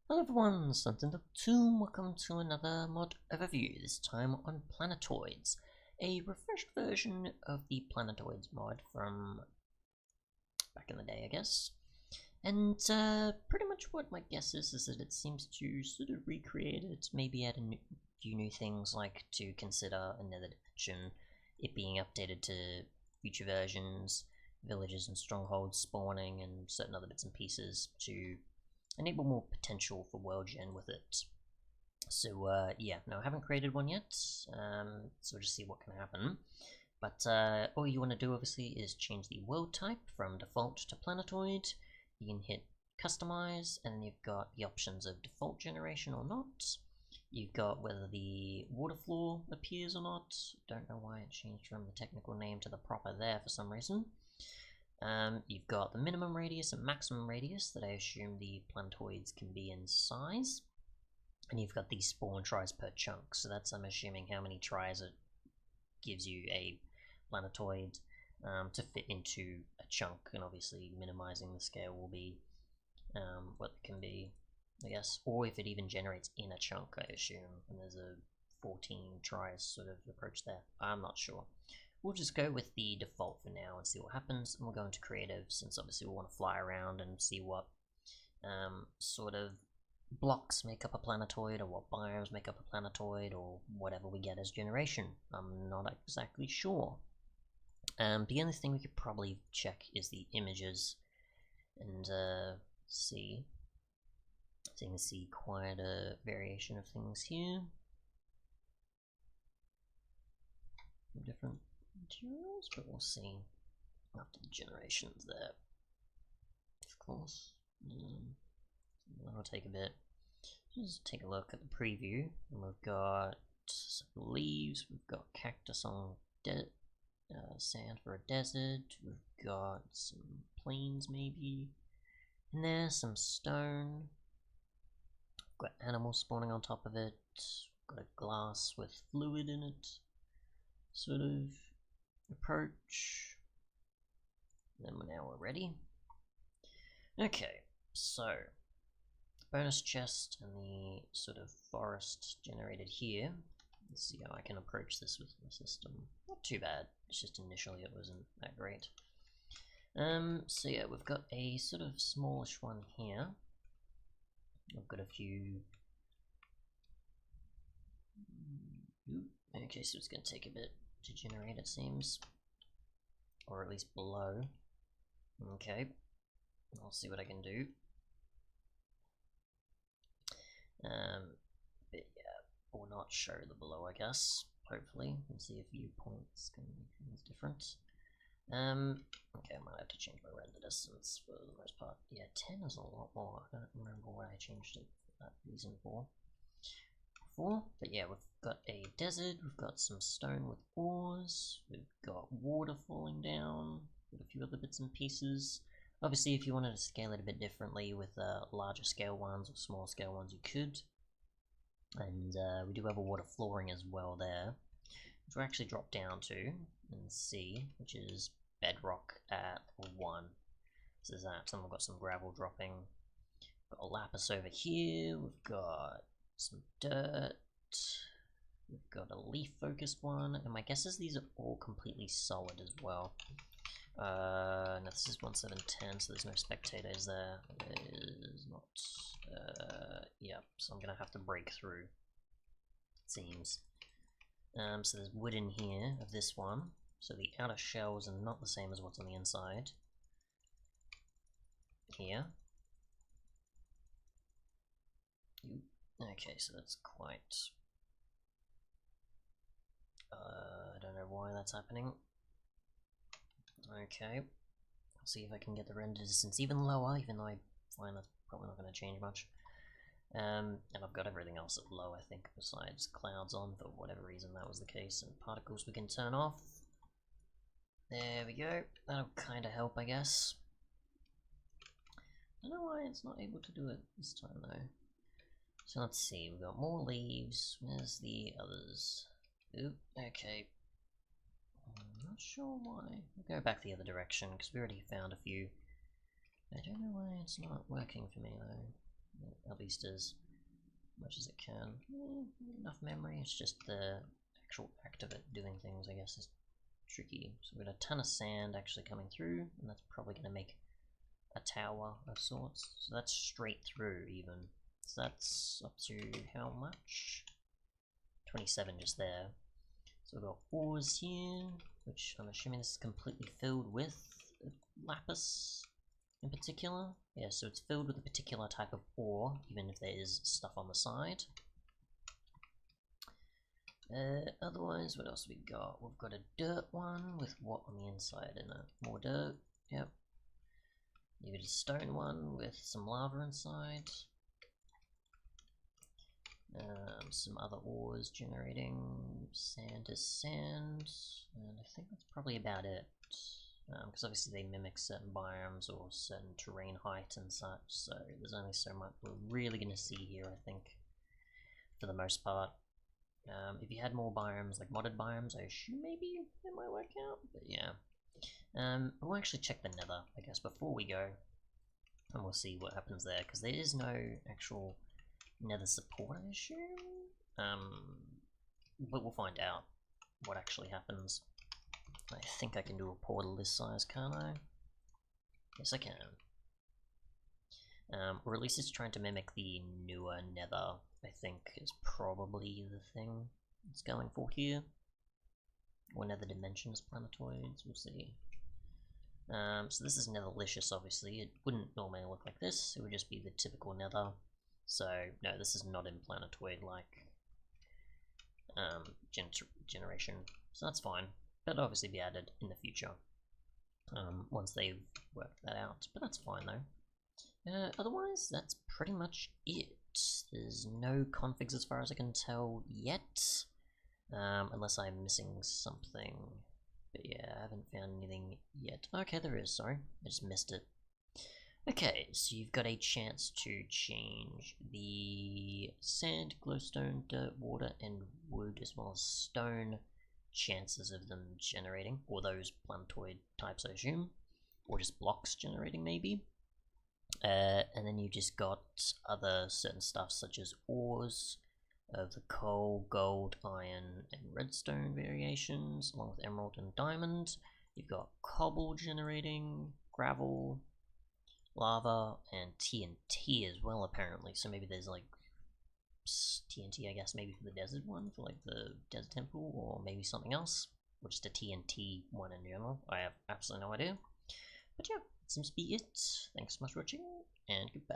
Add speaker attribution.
Speaker 1: Hello everyone, Something2, welcome to another mod overview, this time on Planetoids, a refreshed version of the Planetoids mod from back in the day, I guess. And pretty much what my guess is that it seems to sort of recreate it, maybe add a few new things like to consider another dimension, it being updated to future versions, villages and strongholds spawning, and certain other bits and pieces to enable more potential for world gen with it. So yeah, no, I haven't created one yet, so we'll just see what can happen. But all you want to do obviously is change the world type from default to planetoid. You can hit customize, and then you've got the options of default generation or not. You've got whether the water floor appears or not. Don't know why it changed from the technical name to the proper there for some reason. You've got the minimum radius and maximum radius that I assume the planetoids can be in size. And you've got the spawn tries per chunk, so that's, I'm assuming, how many tries it gives you a planetoid to fit into a chunk, and obviously minimizing the scale will be what it can be, I guess. Or if it even generates in a chunk, I assume, and there's a 14 tries sort of approach there. I'm not sure. We'll just go with the default for now and see what happens, and we'll go into creative since obviously we want to fly around and see what sort of blocks make up a planetoid, or what biomes make up a planetoid, or whatever we get as generation. I'm not exactly sure. The only thing we could probably check is the images and see. So you can see quite a variation of things here. Different materials, but we'll see after the generations there. Of course, that'll take a bit. Just take a look at the preview, and we've got some leaves, we've got cactus on sand for a desert, we've got some plains maybe in there, some stone, we've got animals spawning on top of it, we've got a glass with fluid in it, sort of approach. Then now we're ready. Okay, so bonus chest and the sort of forest generated here. Let's see how I can approach this with the system. Not too bad, it's just initially it wasn't that great. So yeah, we've got a sort of smallish one here. I've got a few. Okay, so it's going to take a bit to generate, it seems, or at least below. Okay, I'll see what I can do. But yeah, or not show the below, I guess. Hopefully, and see if viewpoints can make things different. Okay, I might have to change my render distance for the most part. Yeah, 10 is a lot more. I don't remember what I changed it for that reason for. But yeah, we've got a desert, we've got some stone with ores, we've got water falling down, with a few other bits and pieces. Obviously, if you wanted to scale it a bit differently with larger scale ones or small scale ones, you could. And we do have a water flooring as well there, which we'll actually drop down to and see, which is bedrock at 1. So there's that, and we've got some gravel dropping. We've got a lapis over here, we've got some dirt, we've got a leaf focused one, and my guess is these are all completely solid as well. No, this is 1710, so there's no spectators there. There is not. Yeah, so I'm gonna have to break through, it seems. So there's wood in here of this one, so the outer shells are not the same as what's on the inside. Here. Okay, so that's quite. I don't know why that's happening. Okay, I'll see if I can get the render distance even lower, even though I find that's probably not going to change much. And I've got everything else at low, I think, besides clouds on, for whatever reason that was the case, and particles we can turn off. There we go, that'll kind of help, I guess. I don't know why it's not able to do it this time, though. So let's see, we've got more leaves, where's the others? Oop, okay. I'm not sure why. We'll go back the other direction, because we already found a few. I don't know why it's not working for me, though. at least as much as it can. Enough memory, it's just the actual act of it doing things, I guess, is tricky. So we've got a ton of sand actually coming through, and that's probably going to make a tower of sorts. So that's straight through even. So that's up to how much? 27 just there. So we've got ores here, which I'm assuming this is completely filled with lapis in particular. Yeah, so it's filled with a particular type of ore, even if there is stuff on the side. Otherwise, what else we got? We've got a dirt one with what on the inside in it? More dirt, yep. You've got a stone one with some lava inside. Some other ores generating sand is sand, and I think that's probably about it. Because obviously they mimic certain biomes or certain terrain height and such, so there's only so much we're really going to see here, I think, for the most part. If you had more biomes, like modded biomes, I assume maybe it might work out, but yeah. We'll actually check the nether, I guess, before we go, and we'll see what happens there, because there is no actual nether support, I assume. But we'll find out what actually happens. I think I can do a portal this size, can't I? Yes, I can. Or at least it's trying to mimic the newer nether, I think, is probably the thing it's going for here. Or nether dimensions planetoids, we'll see. So this is netherlicious, obviously. It wouldn't normally look like this, it would just be the typical nether. So, no, this is not in planetoid-like generation, so that's fine. That'll obviously be added in the future, once they've worked that out, but that's fine though. Otherwise, that's pretty much it. There's no configs as far as I can tell yet, unless I'm missing something. But yeah, I haven't found anything yet. Okay, there is, sorry, I just missed it. Okay, so you've got a chance to change the sand, glowstone, dirt, water, and wood, as well as stone chances of them generating, or those planetoid types, I assume, or just blocks generating, maybe. And then you just got other certain stuff, such as ores of the coal, gold, iron, and redstone variations, along with emerald and diamond. You've got cobble generating, gravel, lava, and TNT as well, apparently. So maybe there's like TNT, I guess, maybe for the desert one, for like the desert temple, or maybe something else, or just a TNT one in general. I have absolutely no idea. But yeah, that seems to be it. Thanks so much for watching, and goodbye.